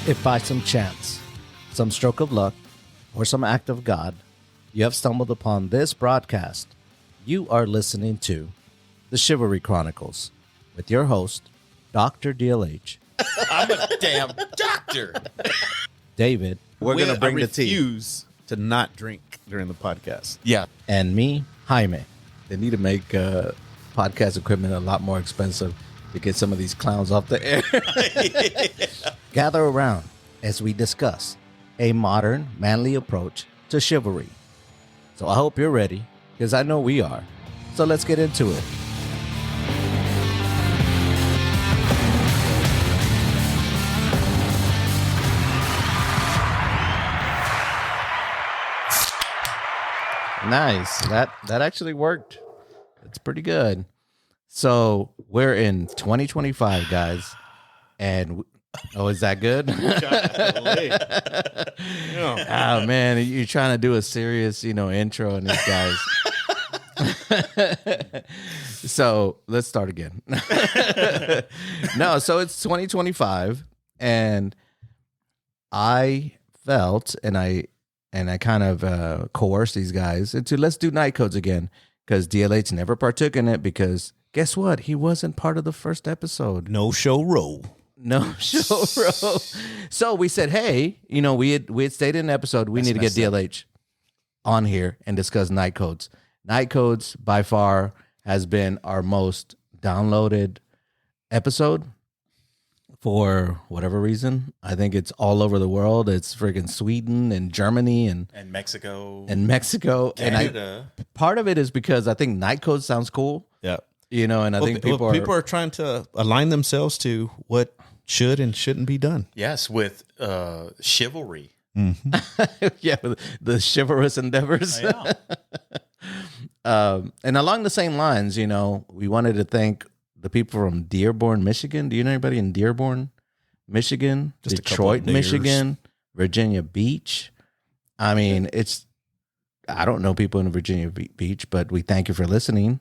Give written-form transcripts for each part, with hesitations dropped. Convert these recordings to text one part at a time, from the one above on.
If by some chance, some stroke of luck, or some act of God, you have stumbled upon this broadcast, you are listening to The Chivalry Chronicles with your host, Dr. DLH. I'm a damn doctor. David. We're going to bring the tea. refuse to not drink during the podcast. Yeah. And me, Jaime. They need to make podcast equipment a lot more expensive to get some of these clowns off the air. Gather around as we discuss a modern, manly approach to chivalry. So I hope you're ready, because I know we are. So let's get into it. Nice. That actually worked. It's pretty good. So we're in 2025, guys, and is that good? Oh man, you're trying to do a serious, intro on these guys. So let's start again. No, so it's 2025, and I felt, and I kind of coerced these guys into let's do night codes again, because DLH never partook in it, because guess what? He wasn't part of the first episode. No show roll. No show roll. So we said, hey, we had stated in an episode, we need to get DLH on here and discuss night codes. Night codes by far has been our most downloaded episode for whatever reason. I think it's all over the world. It's freaking Sweden and Germany and Mexico. Canada. And part of it is because I think night codes sounds cool. Yeah. And I think people are trying to align themselves to what should and shouldn't be done. Yes, with chivalry. Mm-hmm. Yeah, the chivalrous endeavors. Yeah. And along the same lines, we wanted to thank the people from Dearborn, Michigan. Do you know anybody in Dearborn, Michigan? Just Detroit, Michigan, Virginia Beach. I mean, I don't know people in Virginia Beach, but we thank you for listening.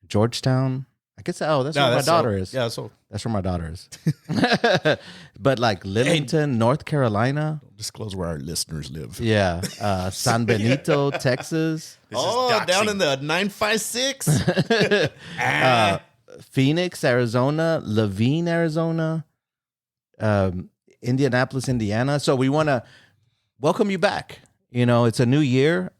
Georgetown. I guess, that's where my daughter is. Yeah, that's where my daughter is. But like Lillington, North Carolina. Don't disclose where our listeners live. Yeah. San Benito, Texas. Down in the 956. Phoenix, Arizona. Laveen, Arizona. Indianapolis, Indiana. So we want to welcome you back. It's a new year.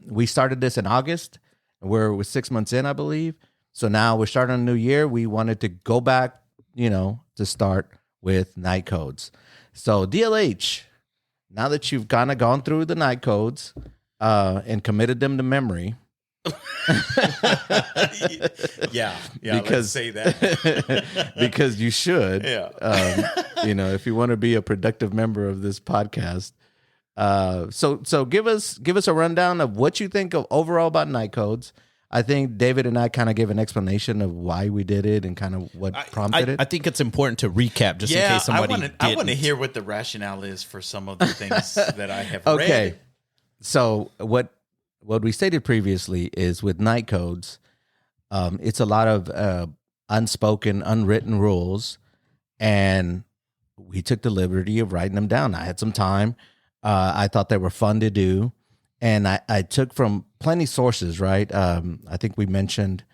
We started this in August. We're 6 months in, I believe. So now we're starting a new year. We wanted to go back, to start with night codes. So DLH, now that you've kind of gone through the night codes and committed them to memory. Yeah, because, let's say that. Because you should. Yeah. If you want to be a productive member of this podcast. So give us a rundown of what you think of overall about night codes. I think David and I kind of gave an explanation of why we did it and kind of what prompted it. I think it's important to recap just in case somebody I want to hear what the rationale is for some of the things that I have okay. read. So what we stated previously is with night codes, it's a lot of unspoken, unwritten rules, and we took the liberty of writing them down. I had some time. I thought they were fun to do. And I took from plenty sources, right? I think we mentioned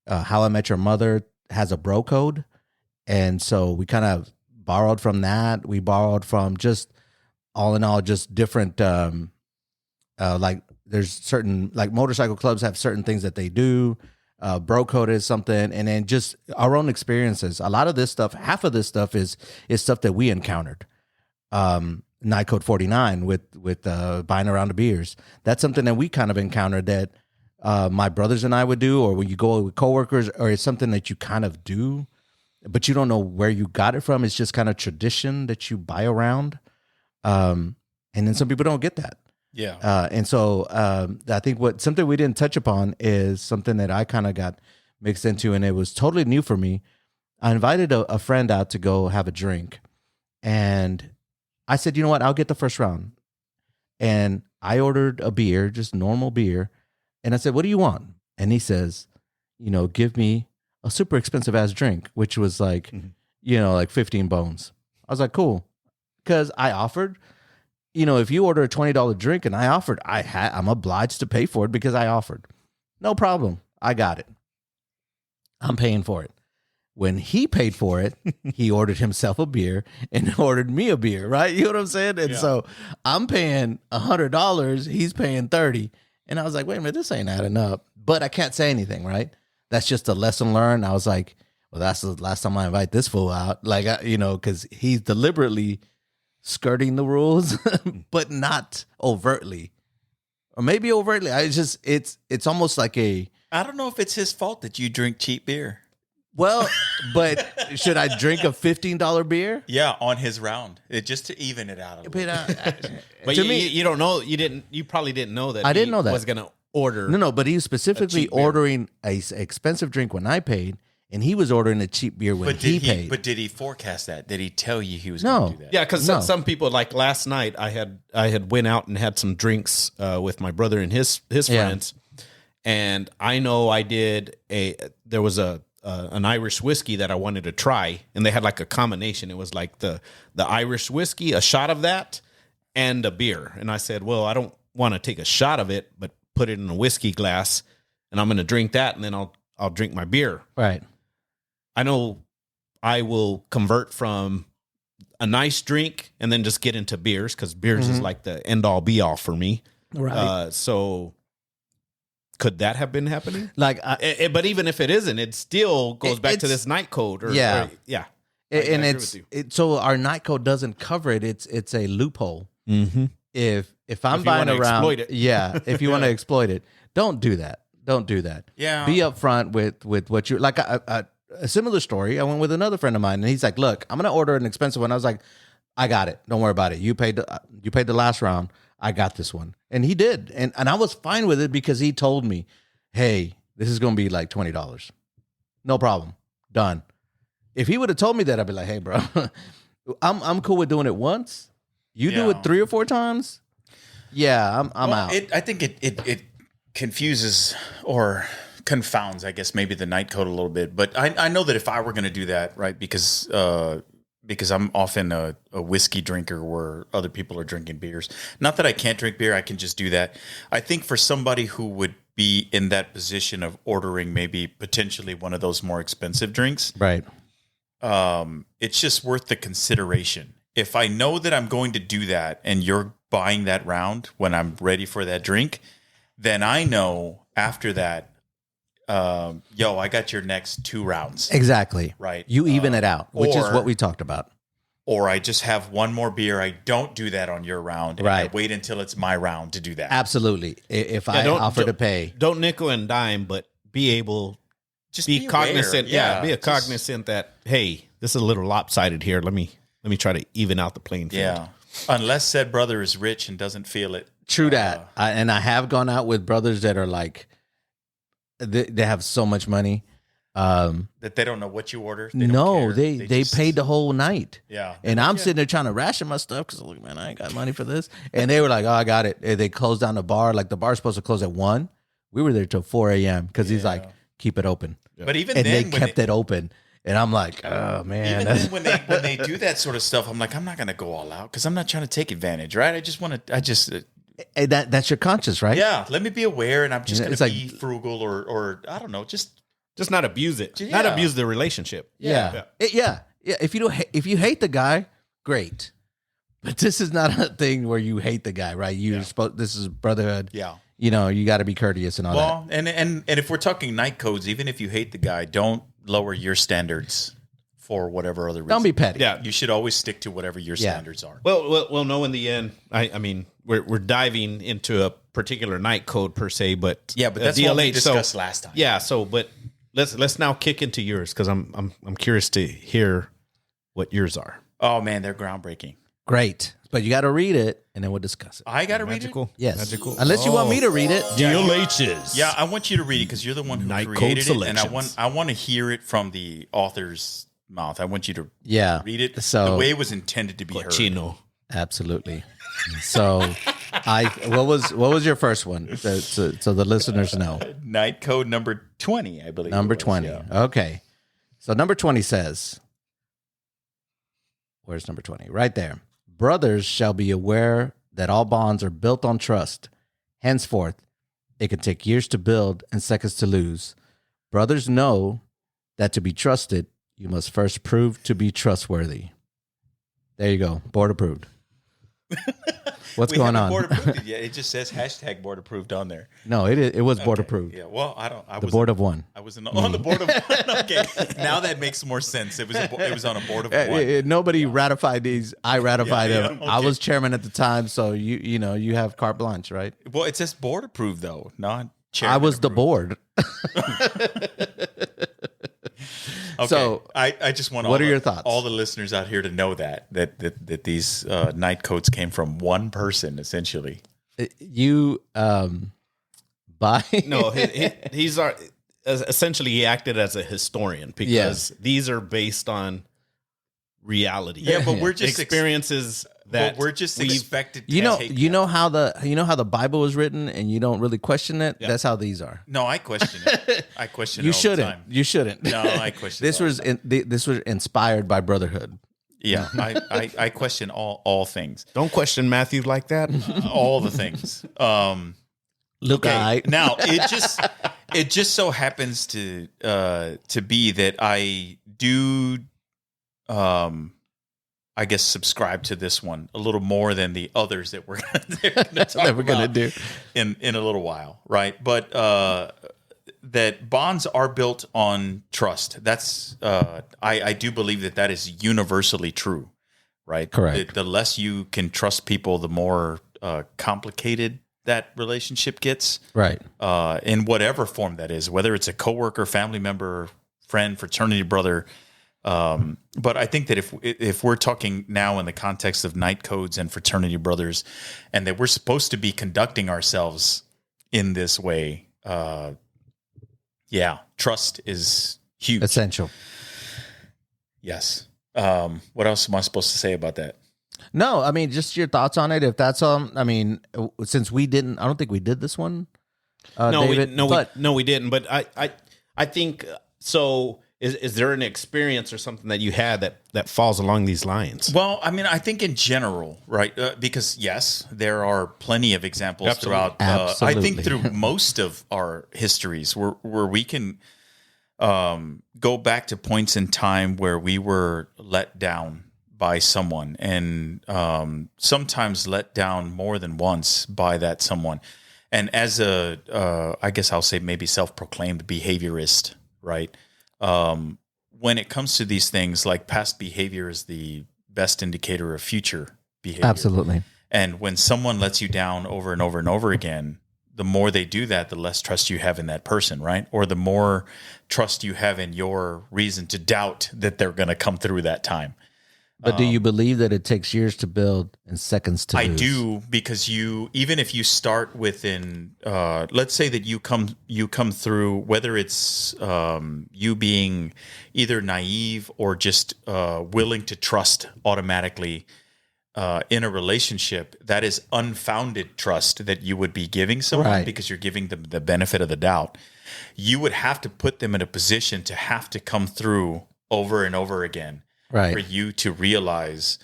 How I Met Your Mother has a bro code. And so we kind of borrowed from that. We borrowed from just, all in all, just different, like there's certain, like motorcycle clubs have certain things that they do. Bro code is something. And then just our own experiences. A lot of this stuff, half of this stuff is stuff that we encountered. Night Code 49 with buying around the beers. That's something that we kind of encountered that my brothers and I would do, or when you go with coworkers, or it's something that you kind of do, but you don't know where you got it from. It's just kind of tradition that you buy around. And then some people don't get that. Yeah. And so I think something we didn't touch upon is something that I kind of got mixed into, and it was totally new for me. I invited a friend out to go have a drink, and I said, you know what? I'll get the first round. And I ordered a beer, just normal beer. And I said, what do you want? And he says, give me a super expensive ass drink, which was like, like 15 bones. I was like, cool. Because I offered, if you order a $20 drink and I offered, I'm obliged to pay for it because I offered. No problem. I got it. I'm paying for it. When he paid for it, he ordered himself a beer and ordered me a beer, right? You know what I'm saying? And so I'm paying $100. He's paying $30. And I was like, wait a minute, this ain't adding up. But I can't say anything, right? That's just a lesson learned. I was like, well, that's the last time I invite this fool out. Like, because he's deliberately skirting the rules, but not overtly. Or maybe overtly. It's almost like I don't know if it's his fault that you drink cheap beer. Well, but should I drink a $15 beer? Yeah, on his round, just to even it out a little. But to me, you don't know. You probably didn't know that. I didn't know that was going to order. No, but he was specifically ordering an expensive drink when I paid, and he was ordering a cheap beer when he paid. But did he forecast that? Did he tell you he was going to do that? Yeah, because some people, like last night, I had went out and had some drinks with my brother and his friends, and I know I did there was an Irish whiskey that I wanted to try, and they had like a combination. It was like the Irish whiskey, a shot of that, and a beer. And I said, well, I don't want to take a shot of it, but put it in a whiskey glass, and I'm going to drink that, and then I'll drink my beer. Right. I know I will convert from a nice drink and then just get into beers, because beers is like the end all be all for me. Right. So could that have been happening? Like, but even if it isn't, it still goes back to this night code. So our night code doesn't cover it. It's a loophole. Mm-hmm. If I'm buying around, if you want to exploit it, don't do that. Don't do that. Yeah. Be upfront with what you like. A similar story. I went with another friend of mine, and he's like, "Look, I'm gonna order an expensive one." I was like, "I got it. Don't worry about it. You paid the last round. I got this one." And he did. And I was fine with it because he told me, hey, this is going to be like $20. No problem. Done. If he would have told me that, I'd be like, hey, bro, I'm cool with doing it once. You do it 3 or 4 times. Yeah, I'm out. I think it confuses or confounds, I guess, maybe the night code a little bit. But I know that if I were going to do that, right, because I'm often a whiskey drinker where other people are drinking beers. Not that I can't drink beer, I can just do that. I think for somebody who would be in that position of ordering maybe potentially one of those more expensive drinks, right? It's just worth the consideration. If I know that I'm going to do that and you're buying that round when I'm ready for that drink, then I know after that, I got your next 2 rounds. Exactly. Right. You even it out, which is what we talked about. Or I just have one more beer. I don't do that on your round. And right. I wait until it's my round to do that. Absolutely. If I offer to pay. Don't nickel and dime, but be able just be cognizant. Be cognizant that, hey, this is a little lopsided here. Let me try to even out the playing field. Yeah. Unless said brother is rich and doesn't feel it. True that. I have gone out with brothers that are like, they have so much money that they don't know what you ordered. They paid the whole night. Yeah, and I'm sitting there trying to ration my stuff because look, man, I ain't got money for this. And they were like, "Oh, I got it." And they closed down the bar. Like the bar's supposed to close at 1. We were there till 4 a.m. because he's like, "Keep it open." Yeah. But even and then, they kept it open. And I'm like, oh man. Even then, when they do that sort of stuff, I'm like, I'm not gonna go all out because I'm not trying to take advantage, right? That's your conscience, right? Yeah, let me be aware, and I'm just going to be frugal, or I don't know, just not abuse it, not abuse the relationship. Yeah. If you hate the guy, great, but this is not a thing where you hate the guy, right? This is brotherhood. Yeah, you got to be courteous and all that. Well, and if we're talking night codes, even if you hate the guy, don't lower your standards for whatever other reason. Don't be petty. Yeah, you should always stick to whatever your standards are. Well, no. In the end, I mean, we're diving into a particular night code per se, but that's DLH, what we discussed last time. Yeah, but let's now kick into yours because I'm curious to hear what yours are. Oh man, they're groundbreaking. Great, but you got to read it and then we'll discuss it. I got to read it. Yes, magical. Unless you want me to read it. DLHs. Yeah, I want you to read it because you're the one who night created code it, and I want to hear it from the author's mouth. I want you to read it the way it was intended to be heard. Absolutely. So what was your first one? So the listeners know. Night code number 20, I believe. Number 20. Yeah. Okay. So number 20 says, Where's number 20? Right there. Brothers shall be aware that all bonds are built on trust. Henceforth, it can take years to build and seconds to lose. Brothers know that to be trusted, you must first prove to be trustworthy. There you go. Board approved. What's going on? Board approved it. Yeah, it just says hashtag board approved on there. No, it was board approved. Yeah, well, The board of one. I was on the board of one. Okay, now that makes more sense. It was on a board of one. Nobody ratified these. I ratified them. okay. I was chairman at the time, so you have carte blanche, right? Well, it says board approved though, not chairman. I was the approved. board. Okay. So, I just want what are your thoughts? All the listeners out here to know that these night codes came from one person essentially. You by No, he's our essentially he acted as a historian because these are based on reality. Yeah, but we're just experiences that we're just we've- expected to you know how the Bible was written and you don't really question it. Yeah. That's how these are. No, I question it. I question it You all the shouldn't. time. You shouldn't. No, I question This it all was this was inspired by Brotherhood. Yeah, I question all things. Don't question Matthew like that. All the things. Look, Okay. Now it just so happens to be that I do I guess subscribe to this one a little more than the others that we're gonna do in a little while, right? But that bonds are built on trust. That's I do believe that is universally true, right? Correct. The less you can trust people, the more complicated that relationship gets, right. in whatever form that is, whether it's a coworker, family member, friend, fraternity brother. But I think that if we're talking now in the context of night codes and fraternity brothers, and that we're supposed to be conducting ourselves in this way, trust is huge. Essential. Yes. What else am I supposed to say about that? No, I mean, just your thoughts on it. If that's I mean, since I don't think we did this one. David, we didn't. But I think so. Is there an experience or something that you had that falls along these lines? Well, I mean, I think in general, right? Because yes, there are plenty of examples Absolutely. throughout. I think through most of our histories where we can go back to points in time where we were let down by someone, and sometimes let down more than once by that someone. And as I guess I'll say maybe self-proclaimed behaviorist, right? When it comes to these things, like past behavior is the best indicator of future behavior. Absolutely. And when someone lets you down over and over and over again, the more they do that, the less trust you have in that person, right? Or the more trust you have in your reason to doubt that they're going to come through that time. But do you believe that it takes years to build and seconds to lose? I do, because even if you start within, let's say that you come through, whether it's you being either naive or just willing to trust automatically in a relationship, that is unfounded trust that you would be giving someone, Right. because you're giving them the benefit of the doubt. You would have to put them in a position to have to come through over and over again. Right. For you to realize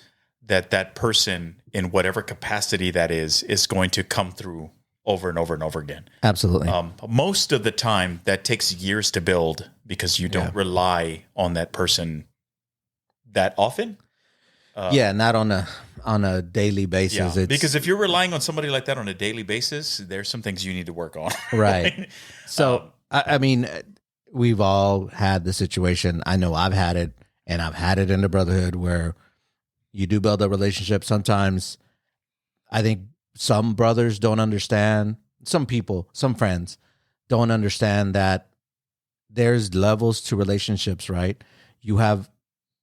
that person, in whatever capacity that is going to come through over and over and over again. Absolutely. Most of the time, that takes years to build because you don't rely on that person that often. Not on a daily basis. Yeah, because if you're relying on somebody like that on a daily basis, there's some things you need to work on. Right. So, I mean, we've all had the situation. I know I've had it. And I've had it in the Brotherhood where you do build a relationship. Sometimes I think some brothers don't understand, some people, some friends don't understand that there's levels to relationships, right? You have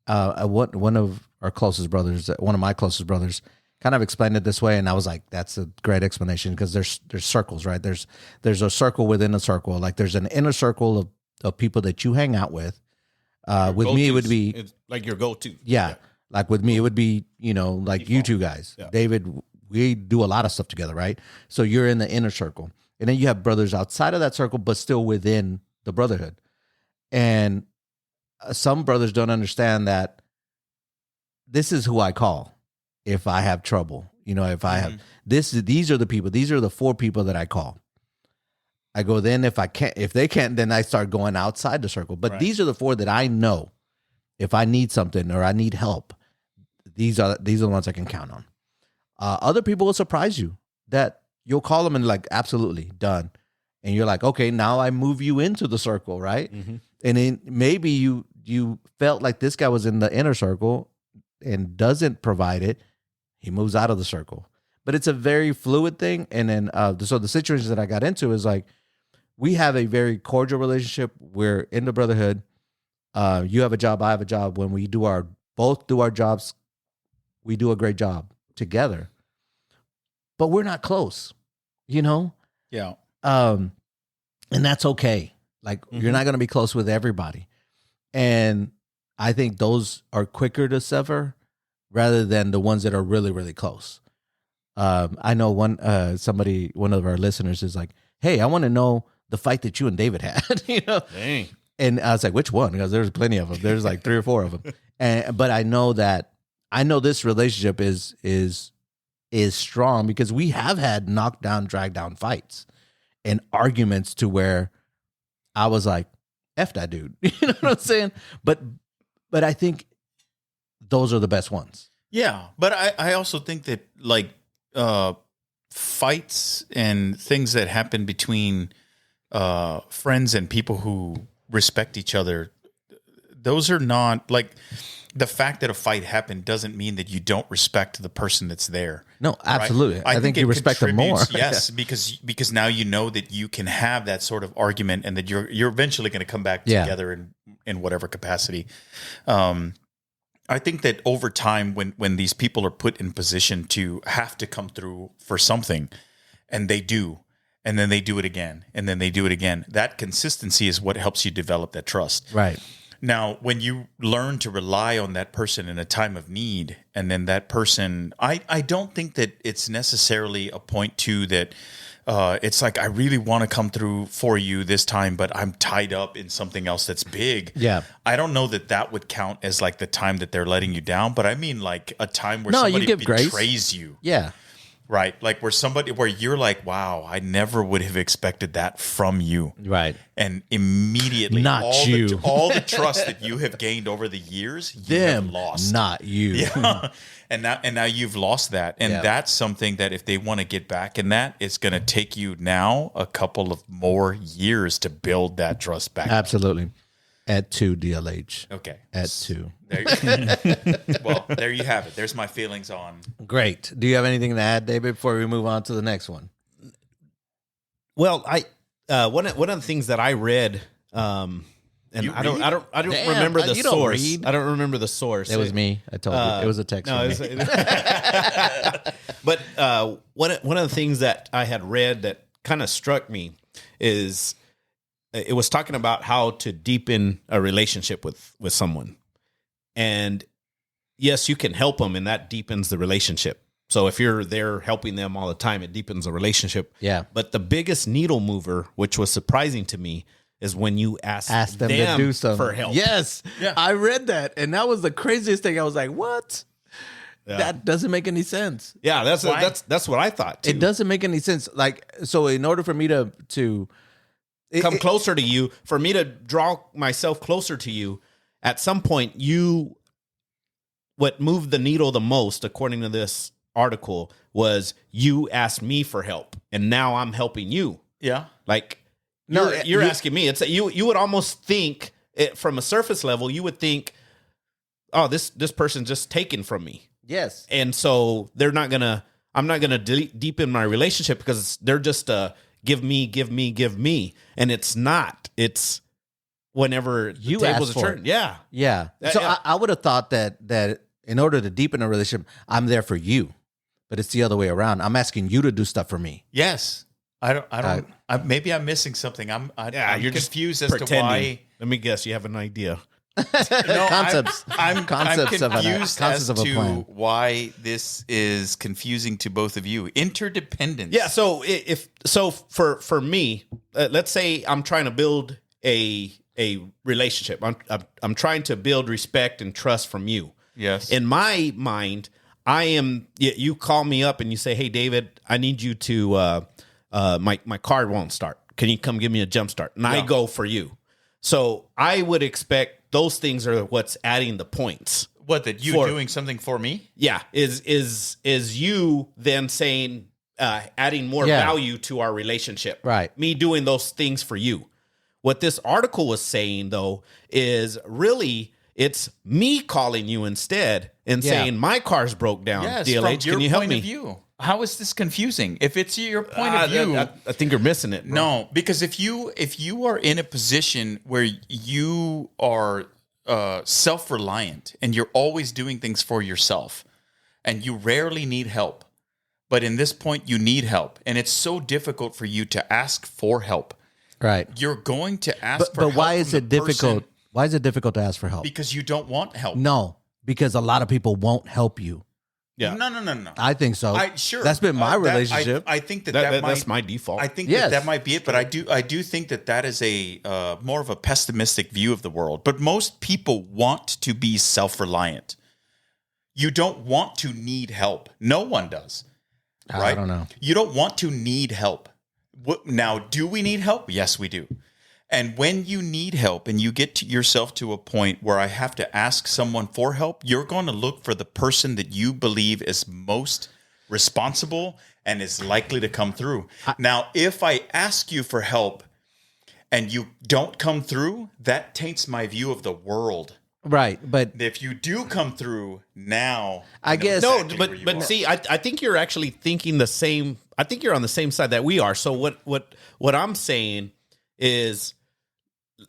one of our closest brothers, one of my closest brothers, kind of explained it this way, and I was like, that's a great explanation, because there's circles, right? There's a circle within a circle. Like there's an inner circle of people that you hang out with. With me, it would be it's like your go-to. Yeah. Like with me, it would be, like default. You two guys, David, we do a lot of stuff together, right? So you're in the inner circle, and then you have brothers outside of that circle, but still within the Brotherhood. And some brothers don't understand that this is who I call if I have trouble. You know, if I have these are the people. These are the 4 people that I call. I go, then if they can't, then I start going outside the circle. But these are the 4 that I know. If I need something or I need help, these are the ones I can count on. Other people will surprise you that you'll call them and like, absolutely done. And you're like, okay, now I move you into the circle, right? Mm-hmm. And then maybe you felt like this guy was in the inner circle and doesn't provide it. He moves out of the circle. But it's a very fluid thing. And then so the situations that I got into is like, we have a very cordial relationship. We're in the brotherhood. You have a job, I have a job. When we both do our jobs, we do a great job together. But we're not close, you know? Yeah. And that's okay. Like, you're not going to be close with everybody. And I think those are quicker to sever rather than the ones that are really, really close. I know one of our listeners is like, hey, I want to know the fight that you and David had, you know? Dang. And I was like, which one? Because there's plenty of them. There's like 3 or 4 of them. But I know this relationship is strong because we have had knockdown, drag down fights and arguments to where I was like, F that dude. You know what I'm saying? But I think those are the best ones. Yeah. But I also think that like fights and things that happen between friends and people who respect each other, those are not like the fact that a fight happened doesn't mean that you don't respect the person that's there. No, absolutely. Right? I think you respect them more. Yes, because now you know that you can have that sort of argument and that you're eventually going to come back together in whatever capacity. I think that over time, when these people are put in position to have to come through for something, and they do, and then they do it again, and then they do it again, that consistency is what helps you develop that trust. Right. Now, when you learn to rely on that person in a time of need, and then that person, I don't think that it's necessarily a point to that it's like, I really want to come through for you this time, but I'm tied up in something else that's big. Yeah. I don't know that would count as like the time that they're letting you down, but I mean like a time where somebody betrays you. Yeah. Right. Like where you're like, wow, I never would have expected that from you. Right. And immediately all the trust that you have gained over the years, you have lost. Not you. Yeah. And now you've lost that. And that's something that if they want to get back in that, it's going to take you now a couple of more years to build that trust back. Absolutely. At 2 DLH. Okay. At 2. Well, there you have it. There's my feelings on. Great. Do you have anything to add, David, before we move on to the next one? Well, one of the things that I read, and I don't remember the source. I don't remember the source. It was me. I told you. It was a text. No, from me. But one of the things that I had read that kind of struck me is it was talking about how to deepen a relationship with someone. And yes, you can help them, and that deepens the relationship. So if you're there helping them all the time, it deepens the relationship. Yeah. But the biggest needle mover, which was surprising to me, is when you ask them to do something for help. Yes. Yeah. I read that, and that was the craziest thing. I was like, what? Yeah. That doesn't make any sense. Yeah, that's what I thought too. It doesn't make any sense. Like, so in order for me to come closer to you, for me to draw myself closer to you, at some point, what moved the needle the most, according to this article, was you asked me for help, and now I'm helping you. Yeah. Like, you're asking me. It's you would almost think, from a surface level, you would think, oh, this person's just taken from me. Yes. And so I'm not gonna deepen my relationship because they're just give me. And it's not. It's whenever you the tables are turned. Yeah. Yeah. So I would have thought that in order to deepen a relationship, I'm there for you. But it's the other way around. I'm asking you to do stuff for me. Yes. I don't. Maybe I'm missing something. I'm you're confused as to why. Let me guess. You have an idea. No, I'm confused as to why this is confusing to both of you. Interdependence. Yeah. So for me, let's say I'm trying to build a relationship. I'm trying to build respect and trust from you. Yes. In my mind, you call me up and you say, hey, David, I need you to, my car won't start. Can you come give me a jump start? And I go for you. So I would expect those things are what's adding the points. What, that you doing something for me? Yeah. Is you then saying, adding more value to our relationship. Right. Me doing those things for you. What this article was saying, though, is really it's me calling you instead and saying my car's broke down. Yes, DLH, from your can you help point me? of view. How is this confusing? If it's your point of view, I think you're missing it, bro. No, because if you are in a position where you are self-reliant and you're always doing things for yourself, and you rarely need help, but in this point you need help, and it's so difficult for you to ask for help. Right. You're going to ask for help. But why is from it the difficult? person Why is it difficult to ask for help? Because you don't want help. No, because a lot of people won't help you. Yeah. No. I think so. Sure. That's been my relationship. I think that might, that's my default. I think Yes. that might be it, but I do think that is a more of a pessimistic view of the world. But most people want to be self-reliant. You don't want to need help. No one does. Right? I don't know. You don't want to need help. Now, do we need help? Yes, we do. And when you need help and you get yourself to a point where I have to ask someone for help, you're going to look for the person that you believe is most responsible and is likely to come through. Now, if I ask you for help and you don't come through, that taints my view of the world. Right, but If you do come through, now I guess No, exactly where you but are. see, I think you're actually thinking the same. I think you're on the same side that we are. So what I'm saying is,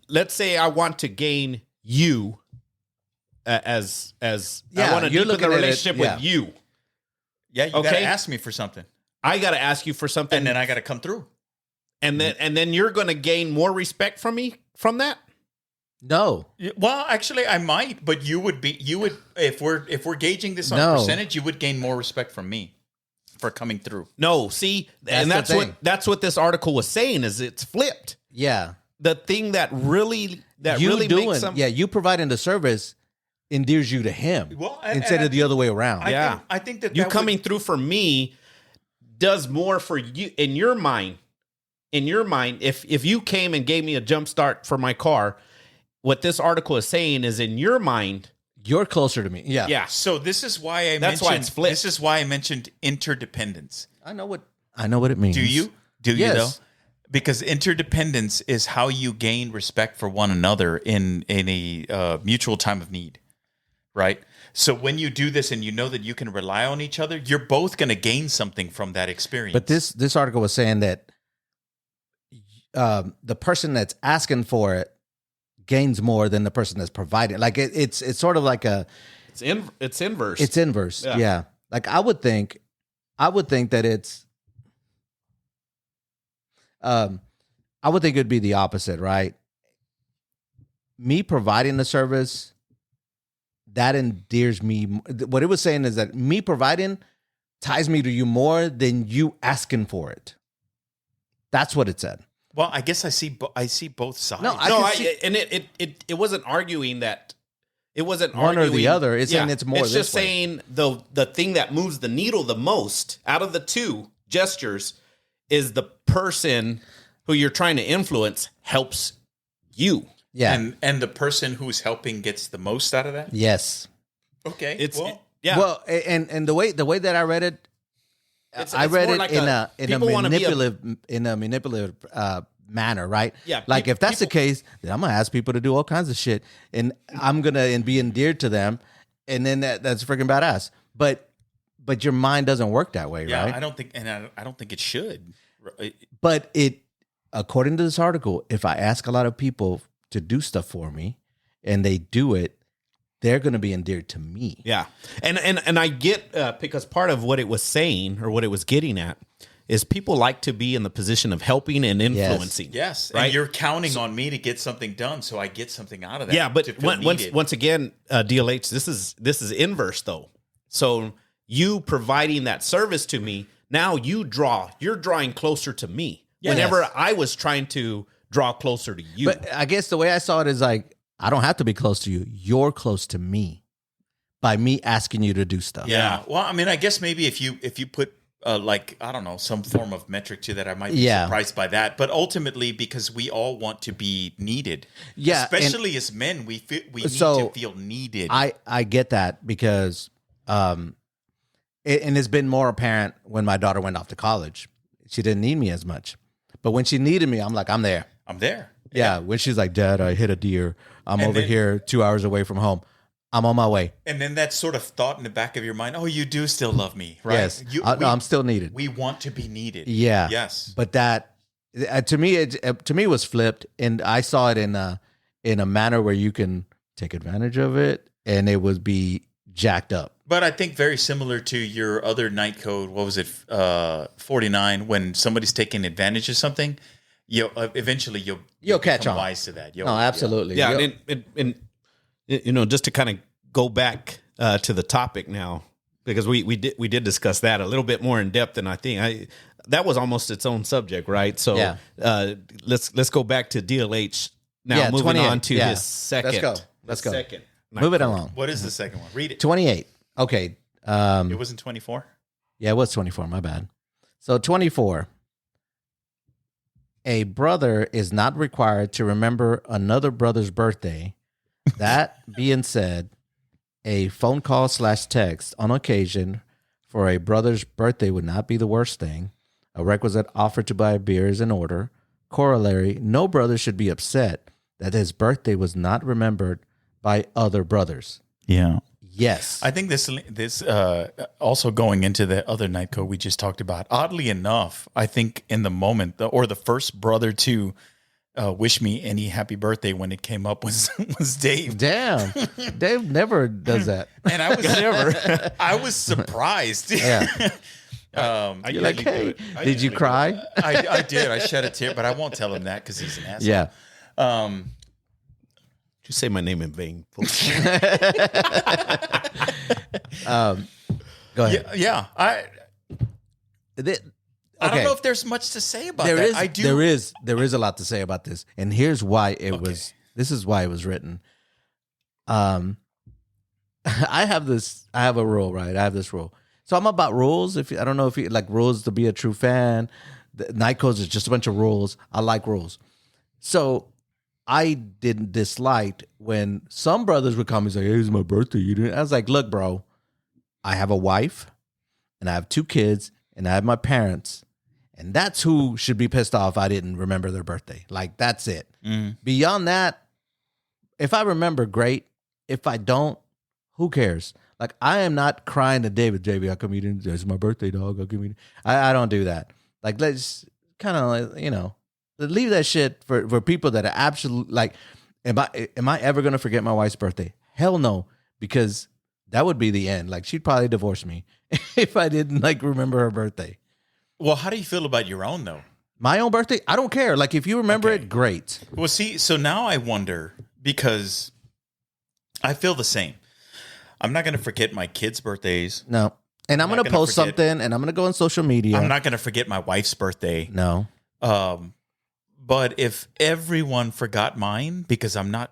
let's say I want to gain you as I want to you're deepen looking the at it, relationship with you. Yeah, you got to Okay. ask me for something, I got to ask you for something, and then I got to come through. and then you're going to gain more respect from me from that. no. Well, actually, I might, but you would if we're gauging this on No. percentage, you would gain more respect from me for coming through. No, see, That's the thing. that's what this article was saying is it's flipped. Yeah. The thing that really makes some you providing the service endears you to him Well, instead of the other way around. I think that you that coming through for me does more for you in your mind. In your mind, if you came and gave me a jump start for my car, what this article is saying is in your mind, You're closer to me. Yeah. yeah. So this is why That's why it's flipped. This is why I mentioned interdependence. I know what it means. Do you? Do you Yes. though? Because interdependence is how you gain respect for one another in a mutual time of need, right? So when you do this and you know that you can rely on each other, you're both going to gain something from that experience. But this article was saying that the person that's asking for it gains more than the person that's providing. Like it's sort of like It's inverse. it's inverse. Yeah. Yeah. Like I would think that it's I would think it'd be the opposite, right? Me providing the service, that endears me. What it was saying is that me providing ties me to you more than you asking for it. That's what it said. well, I guess I see both sides. No, and it wasn't arguing that. It wasn't One or arguing, the other. It's saying it's more It's this just way. saying the thing that moves the needle the most out of the two gestures is the person who you're trying to influence helps you. Yeah. And the person who's helping gets the most out of that. Yes. Okay, It's well, yeah. Well, and the way that I read it, I It's read more it like in a people wanna be manipulative manner, right? Yeah, Like if that's the case, then I'm gonna ask people to do all kinds of shit, and I'm gonna be endeared to them, and then that's freaking badass. But your mind doesn't work that way, yeah, right? I don't think it should. But according to this article, if I ask a lot of people to do stuff for me, and they do it, they're gonna be endeared to me. Yeah, and I get because part of what it was saying or what it was getting at is people like to be in the position of helping and influencing. Yes, right. and you're counting on me to get something done, so I get something out of that. Yeah, but to feel needed. once again, DLH, this is inverse though. So you providing that service to me, now you're drawing closer to me. Yes. Whenever I was trying to draw closer to you. But I guess the way I saw it is like, I don't have to be close to you. You're close to me by me asking you to do stuff. Yeah. Well, I mean, I guess maybe if you put like, I don't know, some form of metric to that, I might be surprised by that. But ultimately, because we all want to be needed. Yeah. Especially as men, we need to feel needed. I get that because and it's been more apparent when my daughter went off to college. She didn't need me as much. But when she needed me, I'm like, I'm there. I'm there. Yeah. When she's like, Dad, I hit a deer. I'm over here 2 hours away from home. I'm on my way. And then that sort of thought in the back of your mind, oh, you do still love me, right? Yes. I'm still needed. We want to be needed. Yeah. Yes. But that, to me, it was flipped. And I saw it in a manner where you can take advantage of it and it would be jacked up. But I think very similar to your other night code, what was it, 49, when somebody's taking advantage of something, eventually you'll catch on. Wise to that. No, absolutely. Yeah, and just to kind of go back to the topic now, because we did discuss that a little bit more in depth, and I think that was almost its own subject, right? So let's go back to DLH now, moving on to his second. Let's go. Second. Move it along. What is the second one? Read it. 28. Okay. It wasn't 24? Yeah, it was 24. My bad. So 24. A brother is not required to remember another brother's birthday. That being said, a phone call / text on occasion for a brother's birthday would not be the worst thing. A requisite offer to buy beer is in order. Corollary, no brother should be upset that his birthday was not remembered by other brothers. Yeah. Yes. I think this also going into the other night code we just talked about, oddly enough, I think in the moment, or the first brother to wish me any happy birthday when it came up was Dave. Damn. Dave never does that. And I was surprised. Yeah. You're like, hey, did you cry? I did. I shed a tear, but I won't tell him that because he's an asshole. Yeah. You say my name in vain. Go ahead. Yeah. I don't know if there's much to say about that. I do. There is a lot to say about this, and here's why it was. This is why it was written. I have a rule, right? I have this rule. So I'm about rules. I don't know if you like rules to be a true fan. The night codes is just a bunch of rules. I like rules. So I didn't dislike when some brothers would come and say, "Hey, it's my birthday." You didn't. I was like, "Look, bro, I have a wife, and I have 2 kids, and I have my parents, and that's who should be pissed off I didn't remember their birthday. Like, that's it. Beyond that, if I remember, great. If I don't, who cares? Like, I am not crying to David. JB, how come you didn't? It's my birthday, dog. How come you didn't? I don't do that. Like, let's kind of, leave that shit for people that are absolute. Like, am I ever gonna forget my wife's birthday? Hell no, because that would be the end. Like, she'd probably divorce me if I didn't remember her birthday. Well, how do you feel about your own though? My own birthday, I don't care. Like, if you remember it, great. Well, see, so now I wonder because I feel the same. I'm not gonna forget my kids' birthdays. No, and I'm gonna post something, and I'm gonna go on social media. I'm not gonna forget my wife's birthday. No. But if everyone forgot mine because I'm not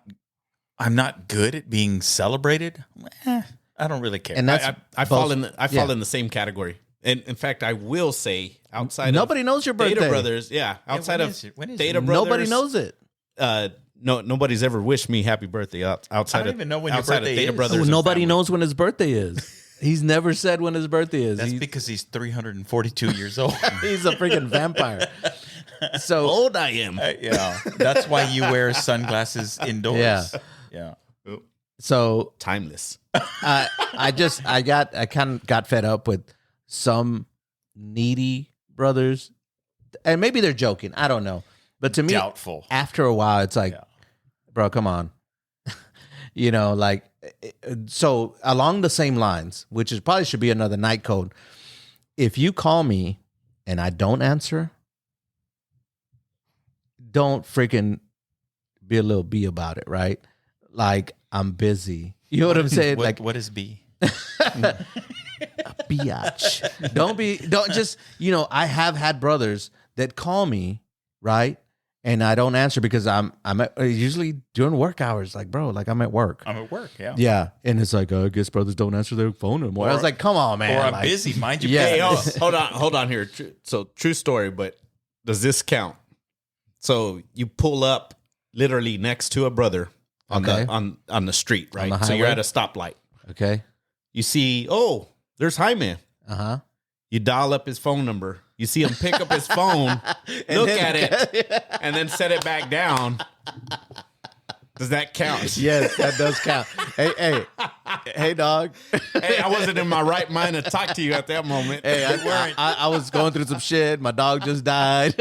good at being celebrated, I don't really care. And that's I fall in the same category. And in fact, I will say outside nobody of knows your birthday. Data Brothers, outside of Data Brothers, nobody knows it. Nobody's ever wished me happy birthday outside I don't of even know when your outside birthday of Data is. Brothers. Nobody knows when his birthday is. He's never said when his birthday is. That's because he's 342 years old. He's a freaking vampire. So old I am. Yeah, that's why you wear sunglasses indoors. Yeah. So timeless. I kind of got fed up with some needy brothers, and maybe they're joking. I don't know, but to me, doubtful. After a while, it's like, bro, come on, So along the same lines, which is probably should be another night code. If you call me and I don't answer, don't freaking be a little B about it, right? Like, I'm busy. You know what I'm saying? What is B? A biatch. Don't just, I have had brothers that call me, right? and I don't answer because I'm usually during work hours. Like, bro, like I'm at work. I'm at work. Yeah. Yeah, and it's like, I guess brothers don't answer their phone anymore. I was like, come on, man. Or I'm like, busy. Mind your Yeah. business. Hey, hold on here. So true story, but does this count? So you pull up literally next to a brother on Okay. the street, right? the So you're highway? at a stoplight. Okay. You see, oh, there's Jaime. Uh-huh. You dial up his phone number. You see him pick up his phone, look at it, and then set it back down. Does that count? Yes, that does count. Hey, dog. Hey, I wasn't in my right mind to talk to you at that moment. Hey, I was going through some shit. My dog just died.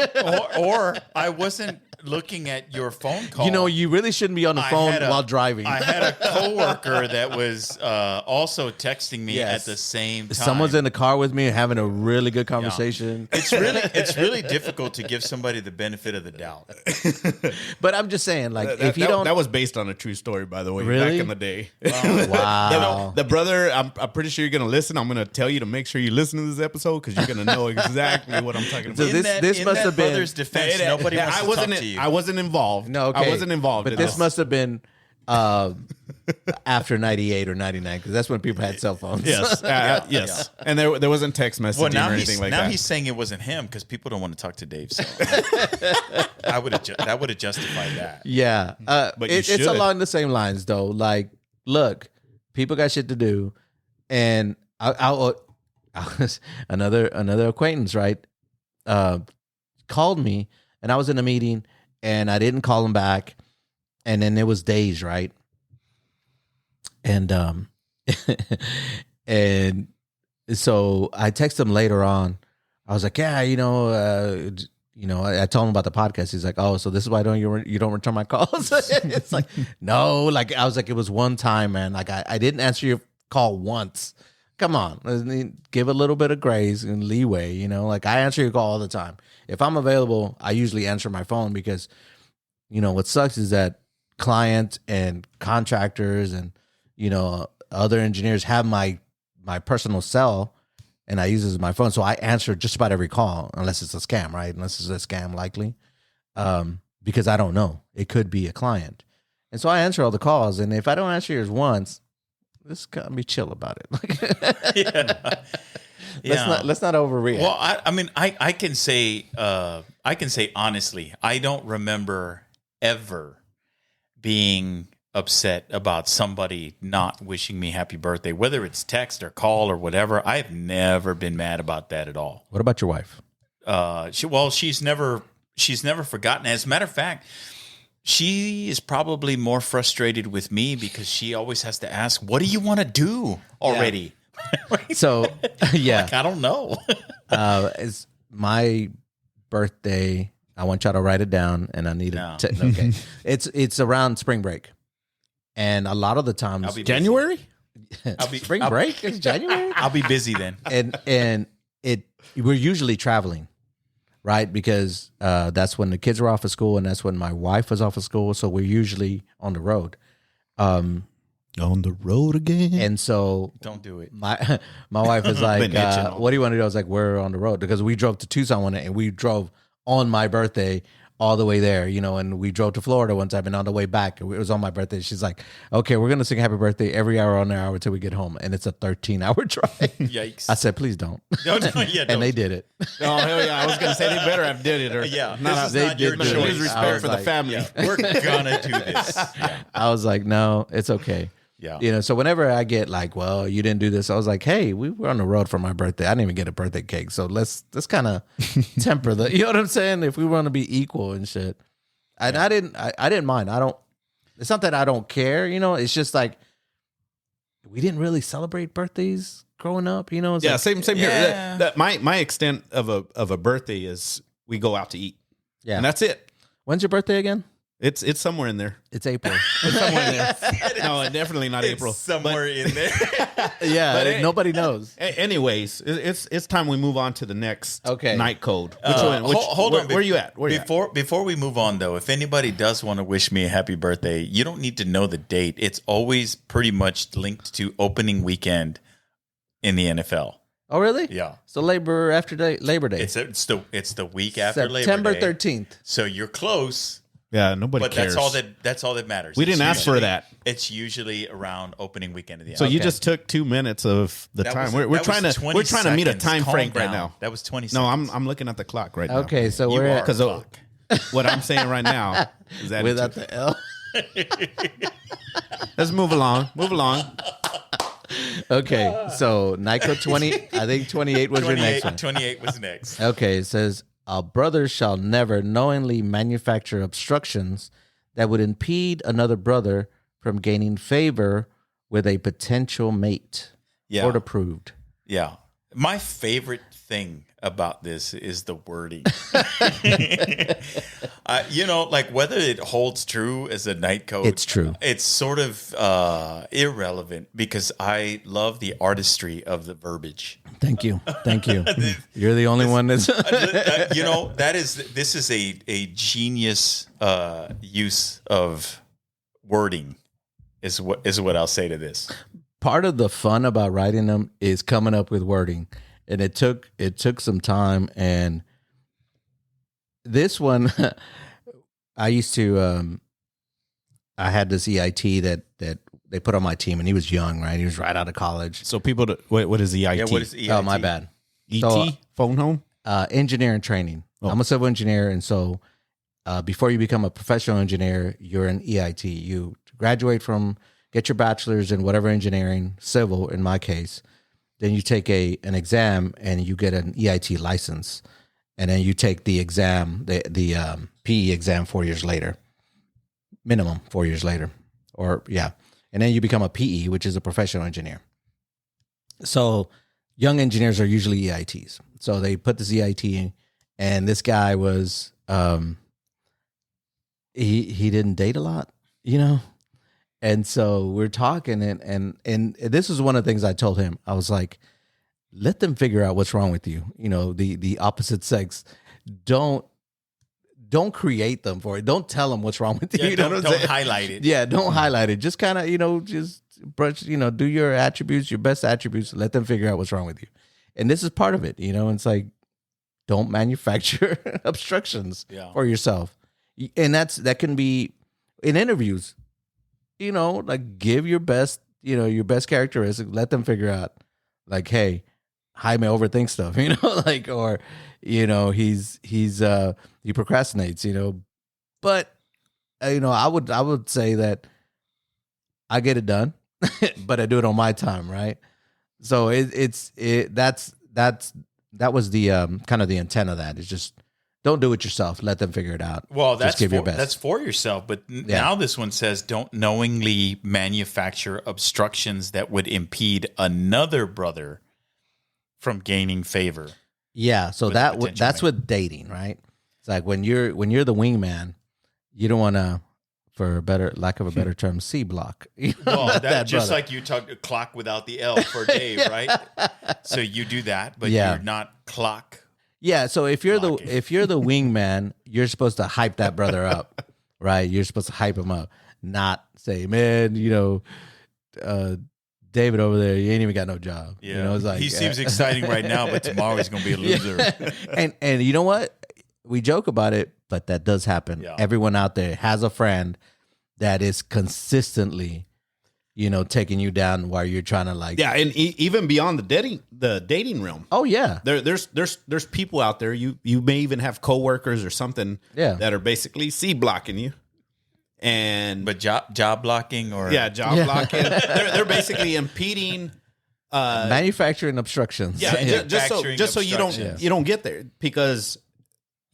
Or I wasn't looking at your phone call. You know, you really shouldn't be on the phone while driving. I had a coworker that was also texting me Yes. at the same time. Someone's in the car with me having a really good conversation. It's really difficult to give somebody the benefit of the doubt. But I'm just saying, like, That, if you that- don't, that was based on a true story, by the way, Really? back in the day. wow. The brother, I'm pretty sure you're going to listen. I'm going to tell you to make sure you listen to this episode because you're going to know exactly what I'm talking about. So this must have been. brother's defense. Nobody wants to talk to you. I wasn't involved. No, okay. I wasn't involved. But in this must have been after 98 or 99 because that's when people had cell phones. Yes, yes. And there wasn't text messaging Well, now or anything like now that. he's saying it wasn't him because people don't want to talk to Dave. So that would have justified that. Yeah. But you It's should. along the same lines, though. Like, look, people got shit to do. And I was another acquaintance, right? Called me, and I was in a meeting, and I didn't call him back. And then it was days, right? And and so I texted him later on. I was like, yeah, I told him about the podcast. He's like, oh, so this is why you don't return my calls? It's like, no, like I was like, it was one time, man. Like I didn't answer your call once. Come on, give a little bit of grace and leeway. Like I answer your call all the time. If I'm available, I usually answer my phone because, what sucks is that clients and contractors and, other engineers have my personal cell and I use it as my phone. So I answer just about every call unless it's a scam, right? Unless it's a scam likely. Because I don't know. It could be a client. And so I answer all the calls. And if I don't answer yours once, let's be chill about it. Let's not overreact. Well, I can say honestly, I don't remember ever being upset about somebody not wishing me happy birthday, whether it's text or call or whatever. I've never been mad about that at all. What about your wife? She's never forgotten. As a matter of fact, she is probably more frustrated with me because she always has to ask, "What do you want to do already?" So, yeah. Like, I don't know. It's my birthday. I want y'all to write it down, and I need No. okay. It's around spring break, and a lot of the times I'll be January? spring break is January, I'll be busy then. and we're usually traveling, right? Because that's when the kids are off of school, and that's when my wife was off of school. So we're usually on the road. On the road again. And so Don't do it. my wife is like, Been itching. what do you want to do? I was like, we're on the road because we drove to Tucson one day and we drove on my birthday all the way there, and we drove to Florida one time and on the way back, it was on my birthday. She's like, okay, we're going to sing happy birthday every hour on the hour until we get home. And it's a 13-hour drive. Yikes. I said, please don't. No, yeah, And don't. they did it. Oh, hell yeah. I was going to say they better have did it. Or Yeah, not, this is they not your did lose it. choice. I respect was for like, the family. Yeah, we're gonna do this. I was like, no, it's okay. Yeah. So whenever I get like, well, you didn't do this, I was like, hey, we were on the road for my birthday. I didn't even get a birthday cake. So let's kind of temper the, you know what I'm saying? If we want to be equal and shit. And I didn't mind. It's not that I don't care, it's just like, we didn't really celebrate birthdays growing up, It's Yeah, like, same Yeah. here. My extent of a birthday is we go out to eat. yeah. And that's it. When's your birthday again? It's somewhere in there. It's April. It's somewhere in there. No, definitely not It's April. somewhere in there. Yeah, But it- nobody knows. Anyways, it's time we move on to the next Okay. night code. Which one? Hold on. Where you at? Where you at? Before we move on, though, if anybody does want to wish me a happy birthday, you don't need to know the date. It's always pretty much linked to opening weekend in the NFL. Oh, really? Yeah. So Labor Day. It's the week after Labor September Day. 13th. So you're close. Yeah, nobody But cares. that's all that matters. We didn't ask for that. It's usually around opening weekend of the So NFL. you just took 2 minutes of the That time. was- We're that trying was to 20 meet a seconds. time Calm frame right down. now. That was 20 No, seconds. I'm looking at the clock right now. Okay, so You we're are. at, Because Clock. what I'm saying right now is that without the L. let's move along. Move along. Okay, so Nico 20. I think 28 was your next one. 28 was next. Okay, it says a brother shall never knowingly manufacture obstructions that would impede another brother from gaining favor with a potential mate. Yeah. Court approved. Yeah. My favorite thing about this is the wording. Like whether it holds true as a night code. It's true. It's sort of irrelevant because I love the artistry of the verbiage. Thank you. You're the only one that's This is a genius use of wording is what I'll say to this. part of the fun about writing them is coming up with wording. And it took some time. And this one, I used to, I had this EIT that they put on my team, and he was young, right? He was right out of college. So people, what is EIT? Yeah, what is EIT? Oh, my bad. ET? So, Phone home? Engineering training. Oh. I'm a civil engineer, and so before you become a professional engineer, you're an EIT. You graduate from, get your bachelor's in whatever engineering, civil in my case. Then you take an exam, and you get an EIT license, and then you take the exam, the PE exam 4 years later, minimum 4 years later, or yeah, and then you become a PE, which is a professional engineer. So young engineers are usually EITs. So they put this EIT in, and this guy was he didn't date a lot, you know? And so we're talking, and this is one of the things I told him. I was like, let them figure out what's wrong with you. You know, the opposite sex. Don't create them for it. Don't tell them what's wrong with you. Yeah, You know what I'm don't saying? highlight it. Yeah, don't highlight it. Just kind of, just brush, do your attributes, your best attributes. Let them figure out what's wrong with you. And this is part of it, it's like, don't manufacture obstructions for yourself. And that can be in interviews, like give your best, your best characteristic. Let them figure out, like, hey, Jaime overthinks stuff, like, or, he procrastinates, but, I would say that I get it done, but I do it on my time. Right. So that was the kind of the intent of that. Is just don't do it yourself. Let them figure it out. Well, just give your best. That's for yourself. But now this one says don't knowingly manufacture obstructions that would impede another brother from gaining favor. Yeah. So that's with dating, right? It's like when you're the wingman, you don't want to, for lack of a better term, C block. Well, that just brother. Like you talk clock without the L for Dave, right? So you do that, but you're not clock. Yeah. So if you're blocking. the wingman, you're supposed to hype that brother up, right? You're supposed to hype him up, not say, man, David over there, he ain't even got no job. Yeah. It's like, he seems exciting right now, but tomorrow he's going to be a loser. Yeah. And you know what? We joke about it, but that does happen. Yeah. Everyone out there has a friend that is consistently, taking you down while you're trying to like. Yeah, and even beyond the dating realm. Oh yeah, there's people out there. You may even have coworkers or something. Yeah. That are basically C blocking you. But job blocking or job blocking. They're basically impeding manufacturing obstructions. Yeah, just so you don't get there, because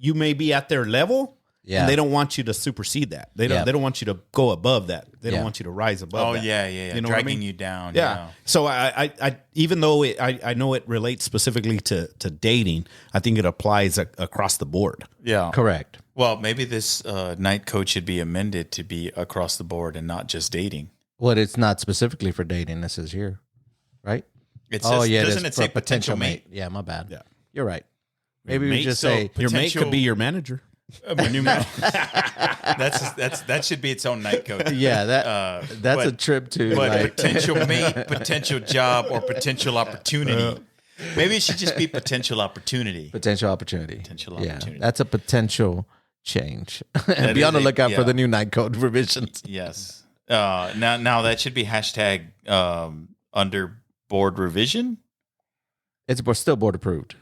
you may be at their level. Yeah. And they don't want you to supersede that. They don't want you to go above that. They don't want you to rise above that. Yeah. You know Dragging what I mean? you down. Yeah. So I even though I know it relates specifically to dating, I think it applies across the board. Yeah. Correct. Well, maybe this night code should be amended to be across the board and not just dating. Well, it's not specifically for dating. This is here, right? It says, doesn't it for say potential mate? Yeah, my bad. Yeah. You're right. Maybe we just say your mate could be your manager. My new man. That should be its own night code. Yeah, that's a trip to. But like, potential mate, potential job, or potential opportunity. Maybe it should just be potential opportunity. Potential opportunity. Potential opportunity. Yeah, that's a potential change. And be on the lookout for the new night code revisions. Yes. Now that should be hashtag under board revision. It's still board approved.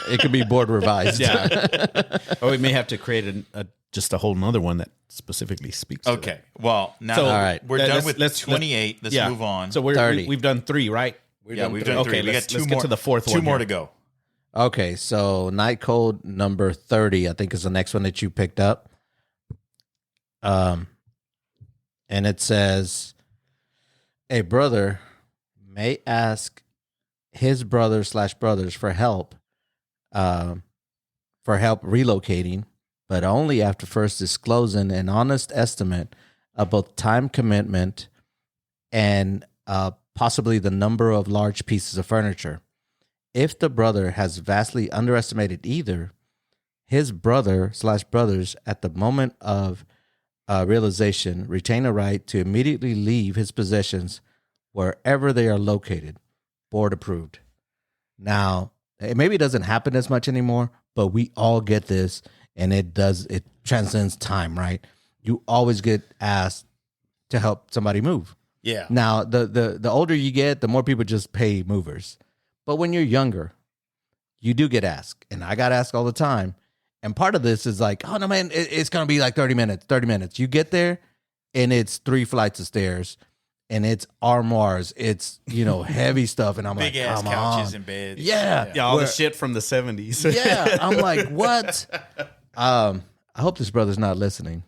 It could be board revised. Yeah. Or we may have to create just a whole nother one that specifically speaks. Okay. To that. Well, now all right. we're done with 28. Let's move on. So we've done 3, right? We've done 3. Okay, we got 2 more. Get to the fourth one. 2 more to go. Okay, so night code number 30, I think, is the next one that you picked up. And it says, a brother may ask his brother/brothers for help relocating, but only after first disclosing an honest estimate of both time commitment and possibly the number of large pieces of furniture. If the brother has vastly underestimated either, his brother/brothers at the moment of realization retain a right to immediately leave his possessions wherever they are located. Board approved. Now, maybe it doesn't happen as much anymore, but we all get this, and it transcends time, right? You always get asked to help somebody move. Yeah. Now, the older you get, the more people just pay movers. But when you're younger, you do get asked, and I got asked all the time. And part of this is like, oh no, man, it's gonna be like 30 minutes. You get there, and it's 3 flights of stairs. And it's armoires, it's heavy stuff, and I'm big like, ass come couches on. and beds. Yeah, all the shit from the 70s. Yeah, I'm like, what? I hope this brother's not listening.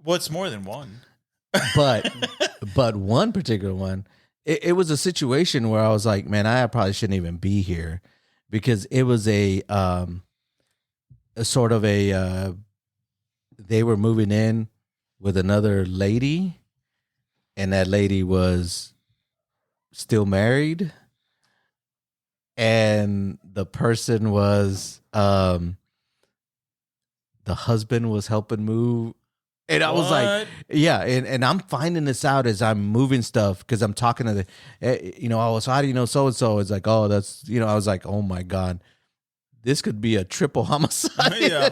Well, it's more than one. But one particular one, it was a situation where I was like, man, I probably shouldn't even be here, because it was a sort of they were moving in with another lady. And that lady was still married. And the person was, the husband was helping move. And I was like, yeah. And I'm finding this out as I'm moving stuff, because I'm talking to so how do you know so-and-so? It's like, oh, that's, I was like, oh my God, this could be a triple homicide. Yeah.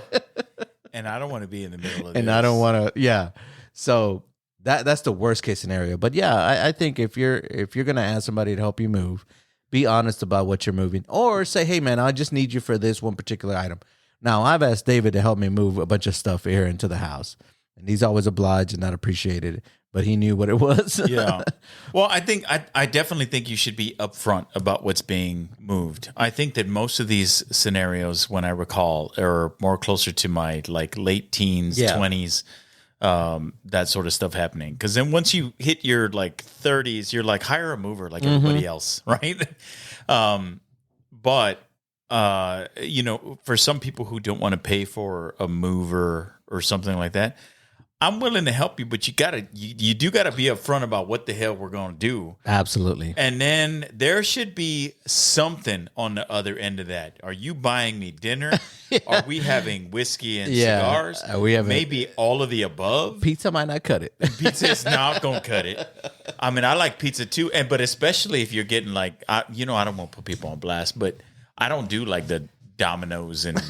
And I don't want to be in the middle of it. And I don't want to, yeah. So that's the worst case scenario. But yeah, I think if you're gonna ask somebody to help you move, be honest about what you're moving, or say, hey man, I just need you for this one particular item. Now, I've asked David to help me move a bunch of stuff here into the house, and he's always obliged and not appreciated, but he knew what it was. Yeah. Well, I definitely think you should be upfront about what's being moved. I think that most of these scenarios, when I recall, are more closer to my like late teens, 20s. That sort of stuff happening. Because then once you hit your like 30s, you're like, hire a mover like everybody else, right? But for some people who don't want to pay for a mover or something like that, I'm willing to help you, but you do gotta be upfront about what the hell we're gonna do. Absolutely. And then there should be something on the other end of that. Are you buying me dinner? Are we having whiskey and cigars? We have maybe all of the above. Pizza might not cut it. Pizza is not gonna cut it. I mean, I like pizza too, but especially if you're getting like, I don't want to put people on blast, but I don't do like the Domino's, and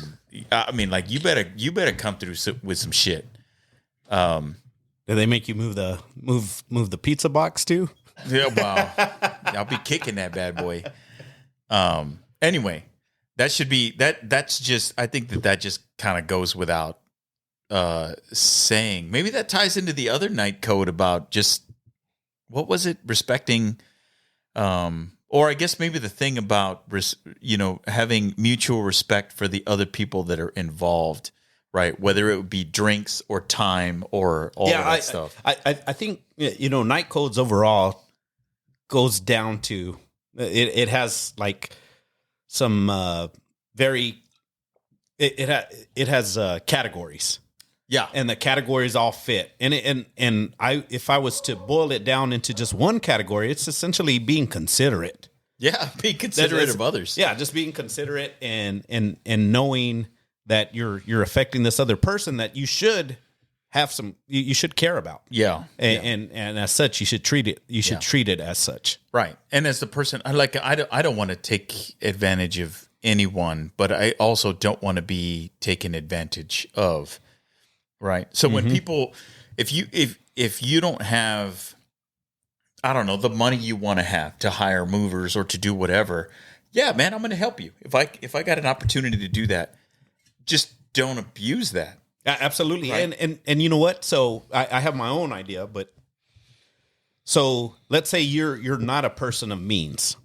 I mean, like you better come through with some shit. Do they make you move the pizza box too? Yeah, wow. I'll be kicking that bad boy. Anyway, that should be that's just, I think that just kind of goes without saying. Maybe that ties into the other night code about just, what was it? Respecting, or I guess maybe the thing about having mutual respect for the other people that are involved. Right, whether it would be drinks or time or all of that stuff. I think night codes overall goes down to it has like some very it has categories. Yeah, and the categories all fit. And if I was to boil it down into just one category, it's essentially being considerate. Yeah, being considerate of others. Yeah, just being considerate and knowing that you're affecting this other person that you should have some, you should care about. Yeah. And as such, you should treat it. You should treat it as such. Right. And as the person, I don't want to take advantage of anyone, but I also don't want to be taken advantage of. Right. So when people, if you don't have, I don't know, the money you want to have to hire movers or to do whatever, yeah, man, I'm going to help you. If I got an opportunity to do that, just don't abuse that. Absolutely. Right. And you know what? So I have my own idea, but so let's say you're not a person of means,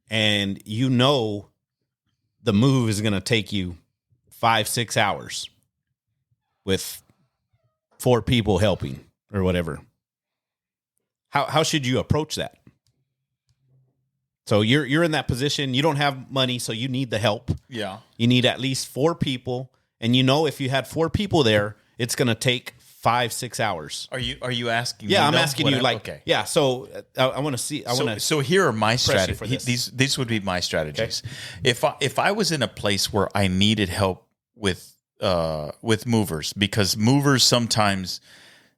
and you know the move is going to take you 5-6 hours with 4 people helping or whatever. How should you approach that? So you're in that position. You don't have money, so you need the help. Yeah. You need at least 4 people, and you know if you had 4 people there, it's going to take 5-6 hours. Are you asking? Yeah, me I'm though? asking you. Like, okay. Yeah. So I want to see. So here are my strategies. for this. These would be my strategies. Okay. If I was in a place where I needed help with movers, because movers sometimes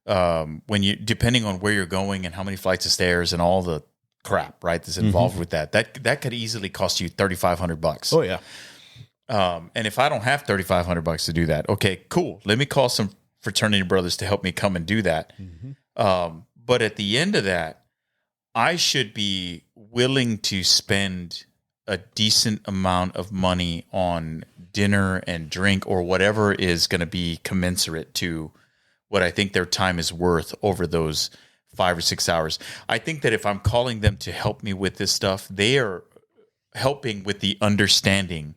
when you, depending on where you're going and how many flights of stairs and all the crap, right, that's involved with that could easily cost you $3,500. Oh yeah. And if I don't have $3,500 to do that, okay, cool. Let me call some fraternity brothers to help me come and do that. But at the end of that, I should be willing to spend a decent amount of money on dinner and drink or whatever is going to be commensurate to what I think their time is worth over those 5 or 6 hours. I think that if I'm calling them to help me with this stuff, they are helping with the understanding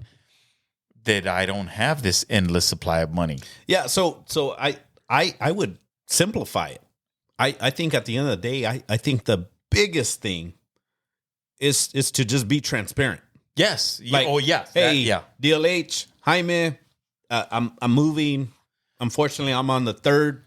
that I don't have this endless supply of money. Yeah. So I would simplify it. I think at the end of the day, I think the biggest thing is to just be transparent. Yes. Like, oh yeah. Hey, DLH, Jaime, I'm moving. Unfortunately, I'm on the third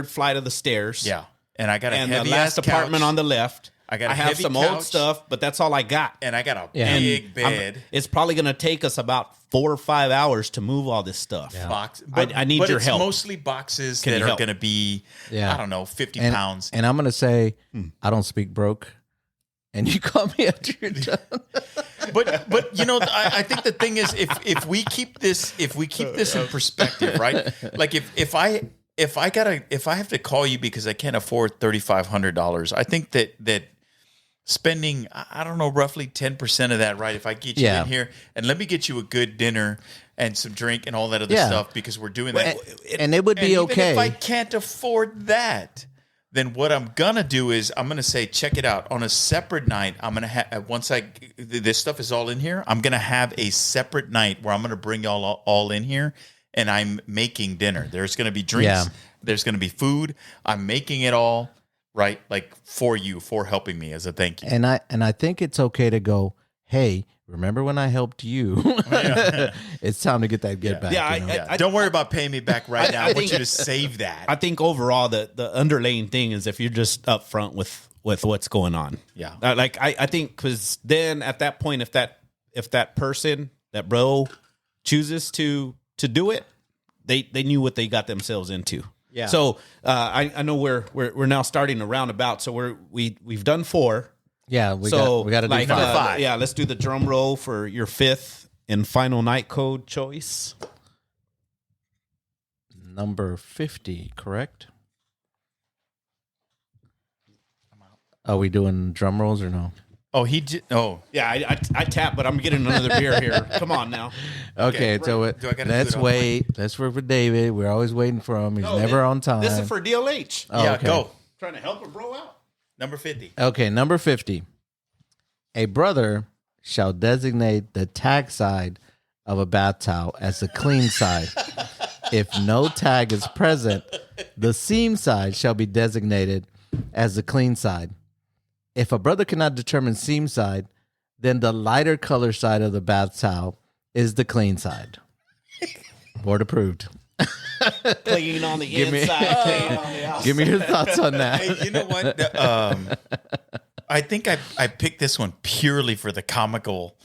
flight of the stairs. Yeah. And I got a and heavy the last apartment on the left. I have heavy some couch, old stuff, but that's all I got. and I got a big bed. It's probably going to take us about 4 or 5 hours to move all this stuff. Box, I need your help. Mostly boxes Can that you are help? going to be, I don't know, 50 pounds. And I'm going to say, I don't speak broke. And you call me after you're done. But you know, I think the thing is, if we keep this in perspective, right? Like if I have to call you because I can't afford $3,500, I think that spending, I don't know, roughly 10% of that, right? If I get you in here and let me get you a good dinner and some drink and all that other stuff because we're doing that, and it would be even okay. if I can't afford that, then what I'm gonna do is I'm gonna say, check it out. On a separate night, I'm gonna have this stuff is all in here. I'm gonna have a separate night where I'm gonna bring y'all all in here, and I'm making dinner. There's gonna be drinks. Yeah. There's gonna be food. I'm making it all right, like for you, for helping me as a thank you. And I think it's okay to go, hey, remember when I helped you? It's time to get that back. Yeah, you know? Don't worry about paying me back right now. I want you to save that. I think overall the underlying thing is if you're just upfront with what's going on. Yeah. I think because then at that point, if that person, that bro, chooses to do it, they knew what they got themselves into. Yeah. So I know we're now starting a roundabout. So we've done 4. Yeah, we got to do like, 5. Yeah, let's do the drum roll for your 5th and final night code choice. Number 50, correct? Are we doing drum rolls or no? Oh, he did. Oh, Yeah, I tap, but I'm getting another beer here. Come on now. Okay, so Do I gotta let's do it all wait. Let's wait for David. We're always waiting for him. He's never on time. This is for DLH. Oh, yeah. okay. Go. Trying to help a bro out. Number 50. Okay, number 50. A brother shall designate the tag side of a bath towel as the clean side. If no tag is present, the seam side shall be designated as the clean side. If a brother cannot determine seam side, then the lighter color side of the bath towel is the clean side. Board approved. Clean on the Give me- inside, clean on the outside. Give me your thoughts on that. Hey, you know what? I think I picked this one purely for the comical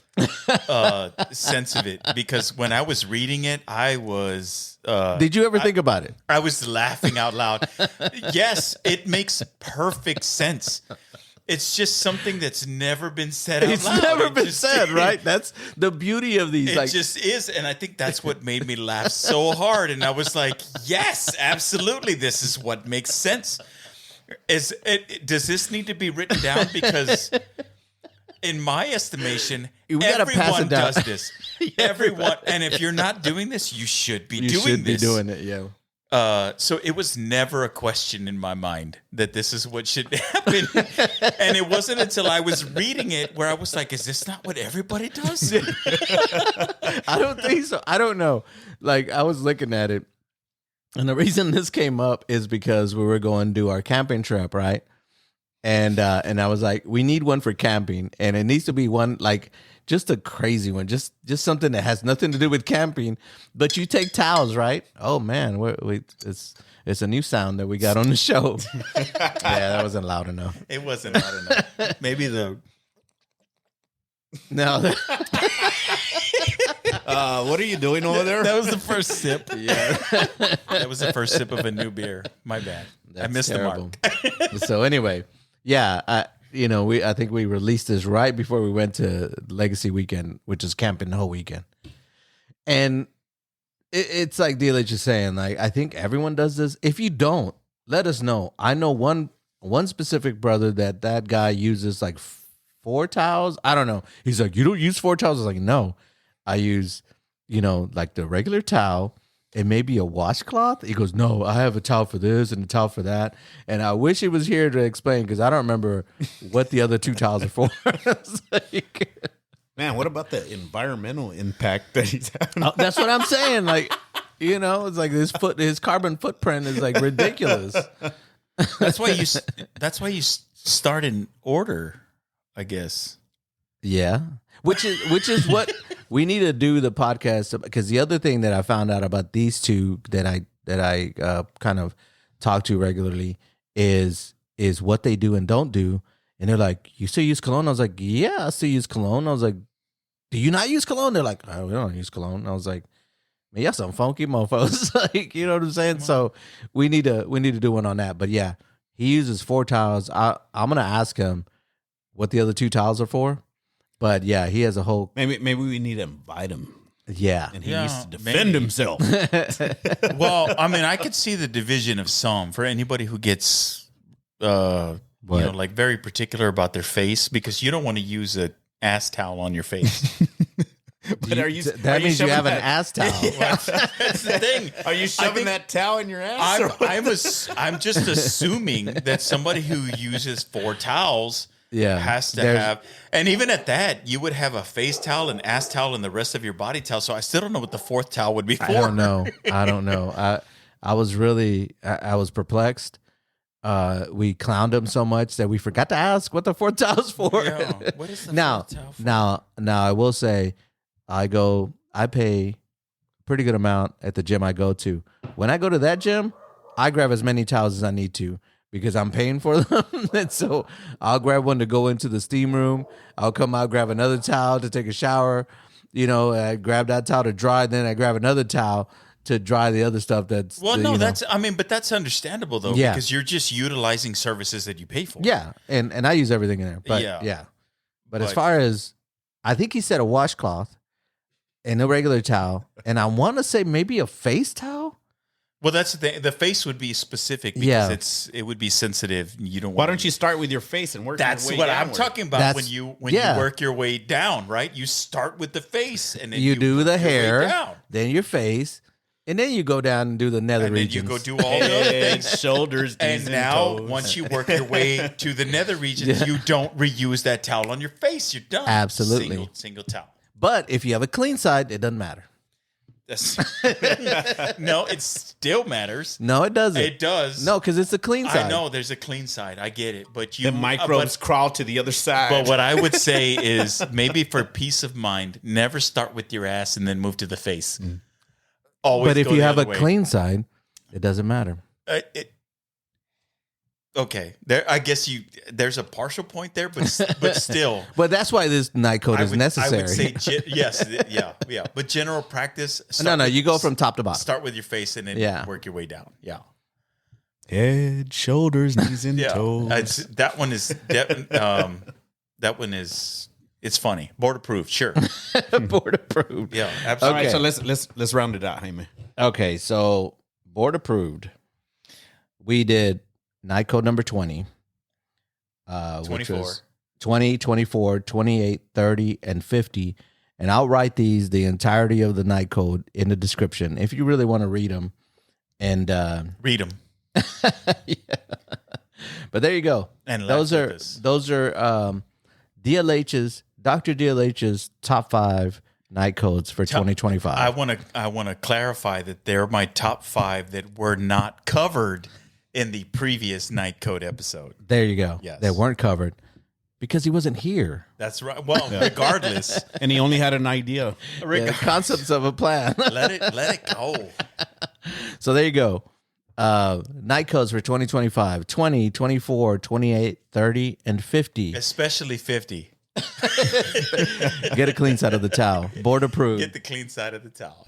sense of it, because when I was reading it, I was. Did you ever think about it? I was laughing out loud. Yes, it makes perfect sense. It's just something that's never been said out loud. It's never been said, right? That's the beauty of these. It just is. And I think that's what made me laugh so hard. And I was like, yes, absolutely. This is what makes sense. Does this need to be written down? Because in my estimation, everyone does this. Everyone. And if you're not doing this, you should be doing this. You should be doing it, yeah. So it was never a question in my mind that this is what should happen. And it wasn't until I was reading it where I was like, is this not what everybody does? I don't think so. I don't know. Like, I was looking at it, and the reason this came up is because we were going to do our camping trip, right? And I was like, we need one for camping, and it needs to be one like just a crazy one, just something that has nothing to do with camping. But you take towels, right? Oh man, it's a new sound that we got on the show. Yeah, that wasn't loud enough. It wasn't loud enough. Maybe the no. What are you doing over there? That was the first sip. Yeah, that was the first sip of a new beer. My bad. I missed terrible. the mark. So anyway, yeah, I think we released this right before we went to Legacy Weekend, which is camping the whole weekend. And it's like DLH is saying, like, I think everyone does this. If you don't, let us know. I know one specific brother that guy uses like 4 towels. I don't know. He's like, you don't use 4 towels? I was like, no, I use, like the regular towel. It may be a washcloth. He goes, no, I have a towel for this and a towel for that. And I wish he was here to explain, because I don't remember what the other 2 towels are for. Man, what about the environmental impact that he's having? That's what I'm saying. Like, it's like his carbon footprint is like ridiculous. That's why you start in order, I guess. Yeah. Which is what we need to do the podcast, because the other thing that I found out about these two that I kind of talk to regularly is what they do and don't do. And they're like, you still use cologne? I was like, yeah, I still use cologne. I was like, do you not use cologne? They're like, oh, we don't use cologne. I was like, man, y'all some funky mofos. Like, you know what I'm saying? So we need to do one on that. But yeah, he uses 4 towels. I'm gonna ask him what the other 2 towels are for. But yeah, he has a whole. Maybe we need to invite him. Yeah, and he needs to defend himself. Well, I mean, I could see the division of some for anybody who gets, like very particular about their face, because you don't want to use an ass towel on your face. But that means you have an ass towel. Yeah, that's the thing. Are you shoving that towel in your ass? I'm just assuming that somebody who uses 4 towels. Yeah, has to have, and even at that, you would have a face towel, an ass towel, and the rest of your body towel. So I still don't know what the 4th towel would be for. I don't know. I was perplexed. We clowned him so much that we forgot to ask what the 4th towel is for. Yeah. What is the 4th towel for? Now I will say, I pay a pretty good amount at the gym I go to. When I go to that gym, I grab as many towels as I need to, because I'm paying for them. And so I'll grab one to go into the steam room. I'll come out, grab another towel to take a shower. I grab that towel to dry. Then I grab another towel to dry the other stuff. But that's understandable though, because you're just utilizing services that you pay for. Yeah. And I use everything in there. But yeah. But as far as, I think he said a washcloth and a regular towel. And I want to say maybe a face towel. Well, that's the thing. The face would be specific because it would be sensitive. You don't. Why don't you start with your face and work? That's your way what downward. I'm talking about. When you work your way down, right? You start with the face, and then you do the hair, then your face, and then you go down and do the nether regions. And then you go do all the other things, shoulders, and now toes. Once you work your way to the nether regions, you don't reuse that towel on your face. You're done. Absolutely, single towel. But if you have a clean side, it doesn't matter. No, it still matters. No, it doesn't. It does. No, because it's a clean side. I know there's a clean side. I get it, but the microbes crawl to the other side. But what I would say is, maybe for peace of mind, never start with your ass and then move to the face. Always. But if you have a clean side, it doesn't matter. Okay, there. I guess there's a partial point there, but still. But that's why this night code is necessary. I would say yes, yeah. But general practice. No. You go from top to bottom. Start with your face and then work your way down. Yeah. Head, shoulders, knees, and toes. That one is. It's funny. Board approved. Sure. Board approved. Yeah, absolutely. All right, so let's round it out, Jaime. Okay, so board approved. We did night code number 20. 24. Which was 20, 24, 28, 30, and 50. And I'll write the entirety of the night code in the description if you really want to read them. And read them. Yeah. But there you go. And those are DLH's Dr. DLH's top 5 night codes for 2025. I want to clarify that they're my top 5 that were not covered in the previous night code episode. There you go. Yes. They weren't covered because he wasn't here. That's right. Well, regardless, and he only had an idea. Concepts of a plan. let it go. So there you go. Night codes for 2025, 20, 24, 28, 30, and 50. Especially 50. Get a clean side of the towel. Board approved. Get the clean side of the towel.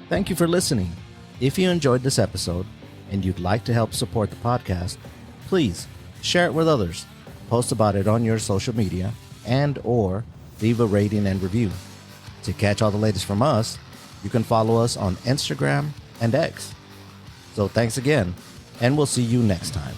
Thank you for listening. If you enjoyed this episode and you'd like to help support the podcast, please share it with others, post about it on your social media, and or leave a rating and review. To catch all the latest from us, you can follow us on Instagram and X. So thanks again, and we'll see you next time.